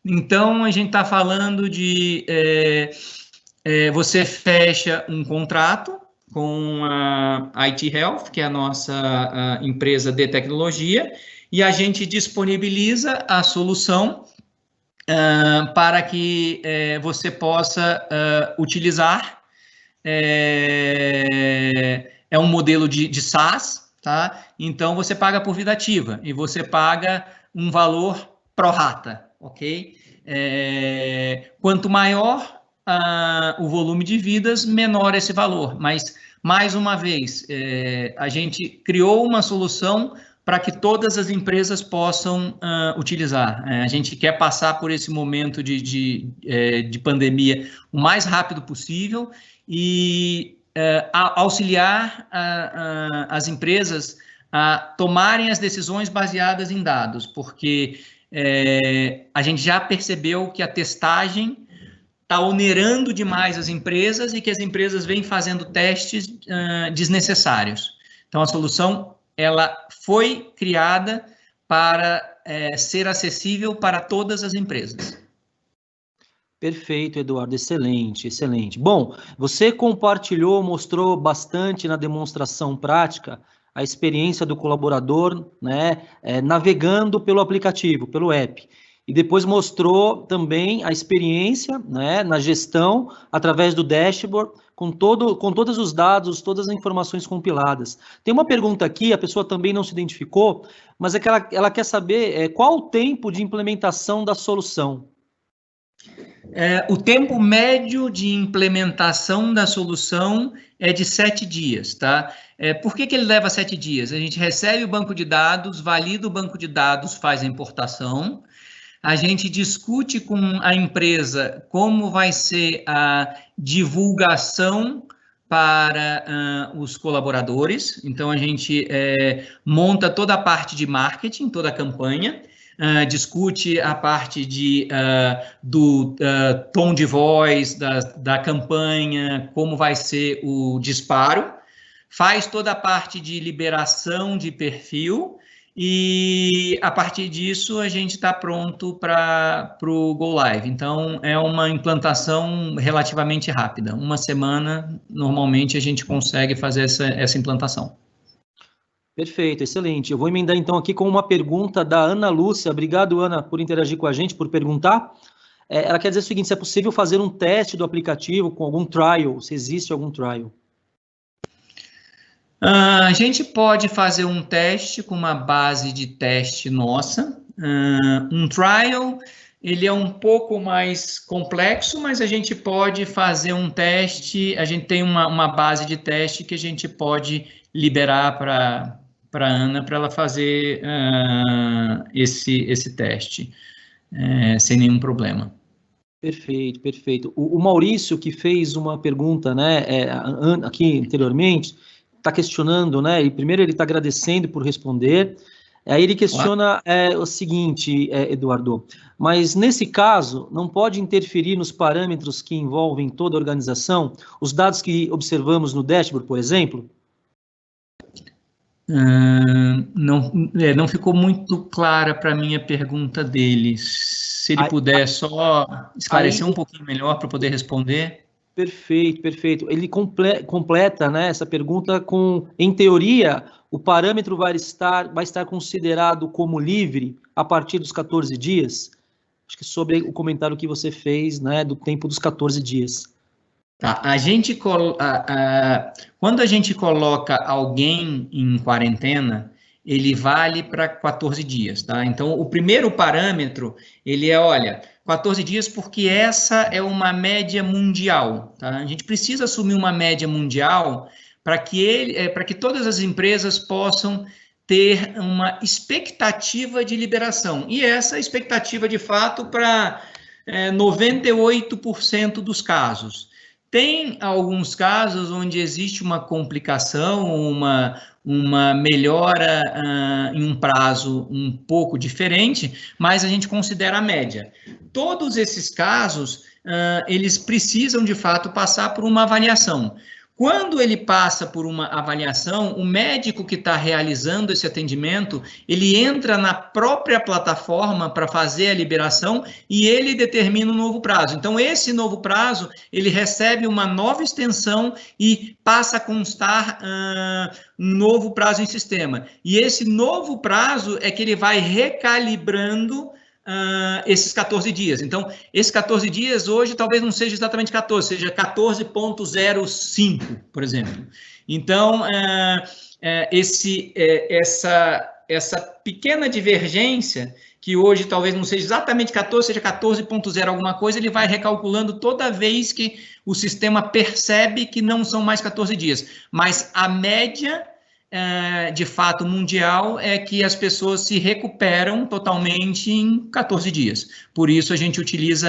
Então, a gente está falando de você fecha um contrato com a IT Health, que é a nossa empresa de tecnologia, e a gente disponibiliza a solução para que você possa utilizar. É um modelo de SaaS, tá? Então, você paga por vida ativa e você paga um valor pro rata, ok? Quanto maior o volume de vidas, menor esse valor. Mas, mais uma vez, a gente criou uma solução para que todas as empresas possam utilizar. A gente quer passar por esse momento de pandemia o mais rápido possível e auxiliar as empresas a tomarem as decisões baseadas em dados, porque a gente já percebeu que a testagem está onerando demais as empresas e que as empresas vêm fazendo testes desnecessários. Então, a solução ela foi criada para ser acessível para todas as empresas. Perfeito, Eduardo, excelente, excelente. Bom, você compartilhou, mostrou bastante na demonstração prática a experiência do colaborador, né, navegando pelo aplicativo, pelo app. E depois mostrou também a experiência, né, na gestão através do dashboard, com todos os dados, todas as informações compiladas. Tem uma pergunta aqui, a pessoa também não se identificou, mas é que ela quer saber qual o tempo de implementação da solução. O tempo médio de implementação da solução é de 7 dias, tá? Por que ele leva 7 dias? A gente recebe o banco de dados, valida o banco de dados, faz a importação, a gente discute com a empresa como vai ser a divulgação para os colaboradores. Então, a gente monta toda a parte de marketing, toda a campanha, discute a parte do tom de voz da campanha, como vai ser o disparo, faz toda a parte de liberação de perfil, e a partir disso a gente está pronto para o Go Live. Então, é uma implantação relativamente rápida. Uma semana, normalmente, a gente consegue fazer essa implantação. Perfeito, excelente. Eu vou emendar então aqui com uma pergunta da Ana Lúcia. Obrigado, Ana, por interagir com a gente, por perguntar. Ela quer dizer o seguinte, se é possível fazer um teste do aplicativo com algum trial, se existe algum trial. A gente pode fazer um teste com uma base de teste nossa. Um trial, ele é um pouco mais complexo, mas a gente pode fazer um teste, a gente tem uma base de teste que a gente pode liberar para a Ana, para ela fazer esse teste, sem nenhum problema. Perfeito, perfeito. O Maurício, que fez uma pergunta, né, aqui anteriormente, está questionando, né, e primeiro ele está agradecendo por responder, aí ele questiona o seguinte, Eduardo, mas nesse caso, não pode interferir nos parâmetros que envolvem toda a organização, os dados que observamos no dashboard, por exemplo? Não ficou muito clara para mim a pergunta dele. Se ele puder só esclarecer um pouquinho melhor para poder responder. Perfeito, perfeito. Ele completa, né, essa pergunta com, em teoria, o parâmetro vai estar considerado como livre a partir dos 14 dias? Acho que sobre o comentário que você fez, né, do tempo dos 14 dias. Tá, quando a gente coloca alguém em quarentena, ele vale para 14 dias, tá? Então, o primeiro parâmetro, ele olha, 14 dias porque essa é uma média mundial, tá? A gente precisa assumir uma média mundial para que todas as empresas possam ter uma expectativa de liberação. E essa expectativa, de fato, para 98% dos casos. Tem alguns casos onde existe uma complicação, uma melhora em um prazo um pouco diferente, mas a gente considera a média. Todos esses casos, eles precisam, de fato, passar por uma avaliação. Quando ele passa por uma avaliação, o médico que está realizando esse atendimento, ele entra na própria plataforma para fazer a liberação e ele determina um novo prazo. Então, esse novo prazo, ele recebe uma nova extensão e passa a constar um novo prazo em sistema. E esse novo prazo é que ele vai recalibrando esses 14 dias. Então, esses 14 dias hoje talvez não seja exatamente 14, seja 14.05, por exemplo. Então, essa pequena divergência, que hoje talvez não seja exatamente 14, seja 14.0 alguma coisa, ele vai recalculando toda vez que o sistema percebe que não são mais 14 dias. Mas a média de fato mundial é que as pessoas se recuperam totalmente em 14 dias. Por isso a gente utiliza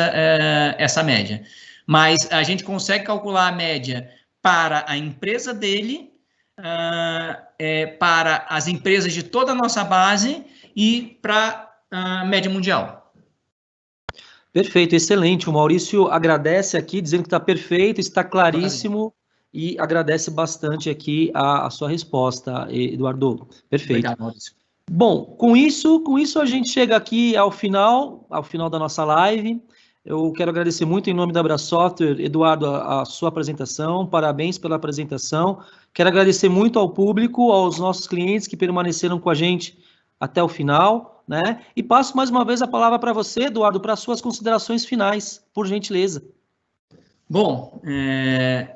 essa média. Mas a gente consegue calcular a média para a empresa dele, para as empresas de toda a nossa base e para a média mundial. Perfeito, excelente. O Maurício agradece aqui, dizendo que está perfeito, está claríssimo. E agradece bastante aqui a sua resposta, Eduardo. Perfeito. Obrigado, Maurício. Bom, com isso a gente chega aqui ao final da nossa live. Eu quero agradecer muito em nome da Brasoftware, Eduardo, a sua apresentação. Parabéns pela apresentação. Quero agradecer muito ao público, aos nossos clientes que permaneceram com a gente até o final, né? E passo mais uma vez a palavra para você, Eduardo, para as suas considerações finais, por gentileza. Bom,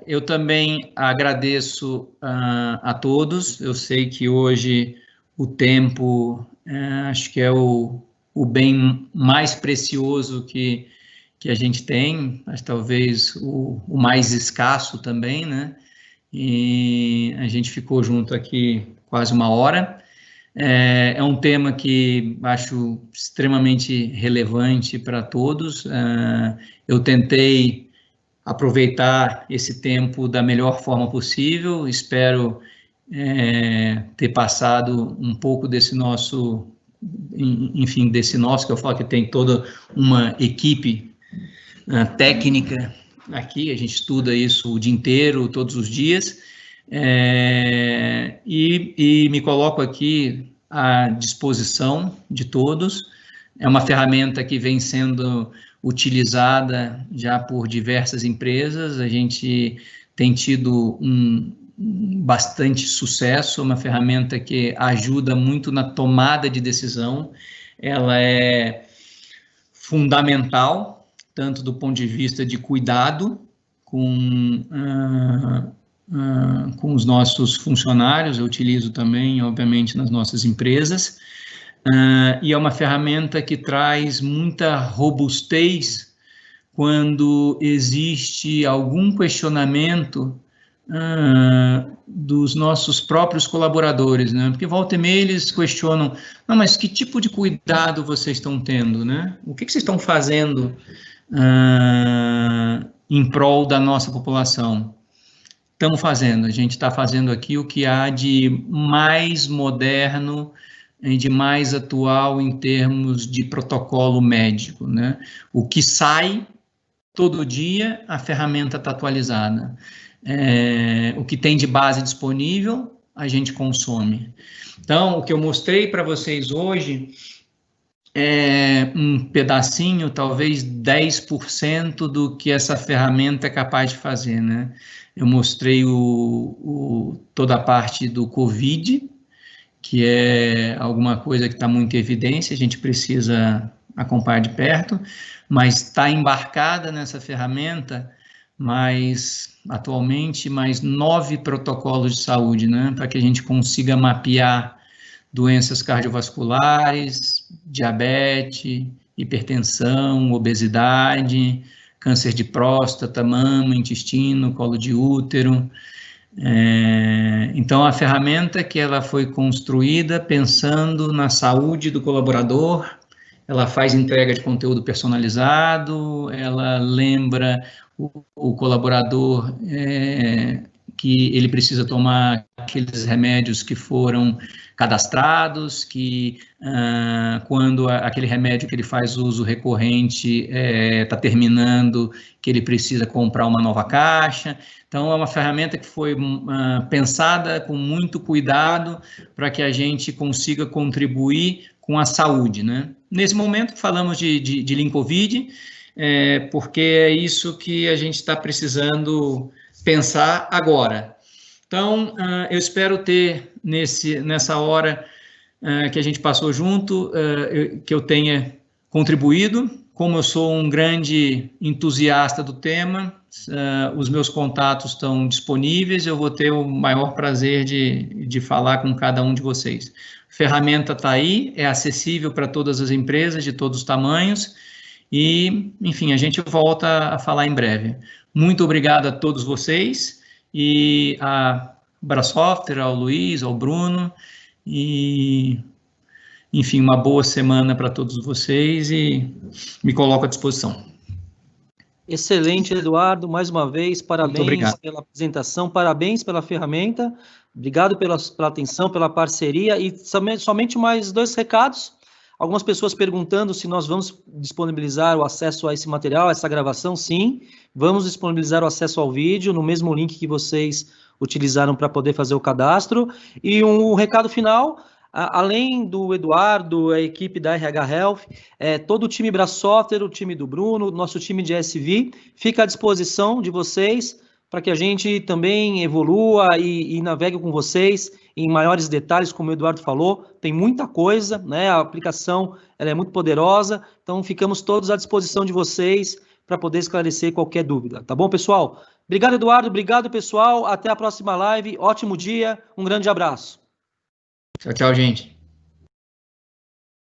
eu também agradeço a todos. Eu sei que hoje o tempo acho que é o bem mais precioso que a gente tem, mas talvez o mais escasso também, né? E a gente ficou junto aqui quase uma hora. É um tema que acho extremamente relevante para todos. Eu tentei aproveitar esse tempo da melhor forma possível. Espero ter passado um pouco desse nosso, enfim, desse nosso, que eu falo que tem toda uma equipe técnica aqui, a gente estuda isso o dia inteiro, todos os dias, e me coloco aqui à disposição de todos. É uma ferramenta que vem sendo utilizada já por diversas empresas, a gente tem tido bastante sucesso, uma ferramenta que ajuda muito na tomada de decisão, ela é fundamental, tanto do ponto de vista de cuidado com os nossos funcionários, eu utilizo também, obviamente, nas nossas empresas, e é uma ferramenta que traz muita robustez quando existe algum questionamento dos nossos próprios colaboradores, né? Porque volta e meia eles questionam, não, mas que tipo de cuidado vocês estão tendo, né? O que vocês estão fazendo em prol da nossa população? Estamos fazendo, a gente está fazendo aqui o que há de mais moderno e de mais atual em termos de protocolo médico, né? O que sai todo dia, a ferramenta está atualizada. O que tem de base disponível, a gente consome. Então, o que eu mostrei para vocês hoje é um pedacinho, talvez 10% do que essa ferramenta é capaz de fazer, né? Eu mostrei toda a parte do COVID, que é alguma coisa que está muito em evidência, a gente precisa acompanhar de perto, mas está embarcada nessa ferramenta, atualmente, mais 9 protocolos de saúde, né, para que a gente consiga mapear doenças cardiovasculares, diabetes, hipertensão, obesidade, câncer de próstata, mama, intestino, colo de útero. Então, a ferramenta que ela foi construída pensando na saúde do colaborador ela faz entrega de conteúdo personalizado, ela lembra o colaborador que ele precisa tomar aqueles remédios que foram cadastrados, que quando aquele remédio que ele faz uso recorrente está terminando, que ele precisa comprar uma nova caixa. Então, é uma ferramenta que foi pensada com muito cuidado para que a gente consiga contribuir com a saúde, né? Nesse momento, falamos de Lean COVID, porque é isso que a gente está precisando pensar agora. Então, eu espero ter, nessa hora que a gente passou junto, que eu tenha contribuído. Como eu sou um grande entusiasta do tema, os meus contatos estão disponíveis, eu vou ter o maior prazer de falar com cada um de vocês. A ferramenta está aí, é acessível para todas as empresas de todos os tamanhos e, enfim, a gente volta a falar em breve. Muito obrigado a todos vocês e a Brasoftware, ao Luiz, ao Bruno e, enfim, uma boa semana para todos vocês e me coloco à disposição. Excelente, Eduardo, mais uma vez, parabéns pela apresentação, parabéns pela ferramenta, obrigado pela atenção, pela parceria e somente mais 2 recados. Algumas pessoas perguntando se nós vamos disponibilizar o acesso a esse material, essa gravação. Sim, vamos disponibilizar o acesso ao vídeo no mesmo link que vocês utilizaram para poder fazer o cadastro. E um recado final, além do Eduardo, a equipe da RH Health, todo o time Brasoftware, o time do Bruno, nosso time de SV, fica à disposição de vocês para que a gente também evolua e navegue com vocês em maiores detalhes, como o Eduardo falou, tem muita coisa, né? A aplicação ela é muito poderosa, então ficamos todos à disposição de vocês para poder esclarecer qualquer dúvida, tá bom, pessoal? Obrigado, Eduardo, obrigado, pessoal, até a próxima live, ótimo dia, um grande abraço. Tchau, tchau, gente.